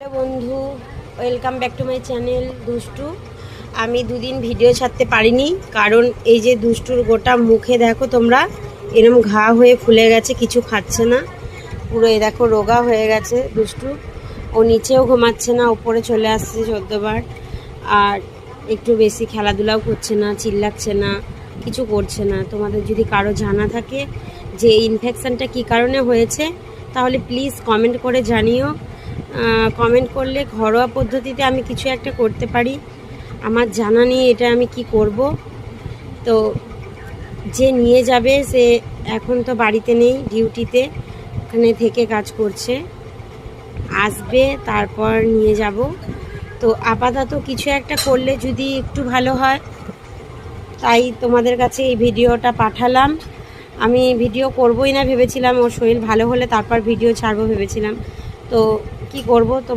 Hello বন্ধু, welcome back to my channel দুষ্টু। আমি দুদিন ভিডিও ছাড়তে পারিনি কারণ এই যে দুষ্টুর গোটা মুখে দেখো তোমরা, এরম ঘা হয়ে ফুলে গেছে, কিছু খাচ্ছে না, পুরো এই দেখো রোগা হয়ে গেছে দুষ্টু। ও নিচেও ঘুমাচ্ছে না, ওপরে চলে আসছে 14বার। আর একটু বেশি খেলাধুলাও করছে না, চিল্লাচ্ছে না, কিছু করছে না। তোমাদের যদি কারো জানা থাকে যে এই ইনফেকশানটা কী কারণে হয়েছে তাহলে প্লিজ কমেন্ট করে জানিও। কমেন্ট করলে ঘরোয়া পদ্ধতিতে আমি কিছু একটা করতে পারি। আমার জানা নেই এটা আমি কি করব। তো যে নিয়ে যাবে সে এখন তো বাড়িতে নেই, ডিউটিতে, ওখানে থেকে কাজ করছে, আসবে তারপর নিয়ে যাব। তো আপাতত কিছু একটা করলে যদি একটু ভালো হয়, তাই তোমাদের কাছে এই ভিডিওটা পাঠালাম। আমি ভিডিও করবই না ভেবেছিলাম, ওর শরীর ভালো হলে তারপর ভিডিও ছাড়বো ভেবেছিলাম। তো কি করব, তোমার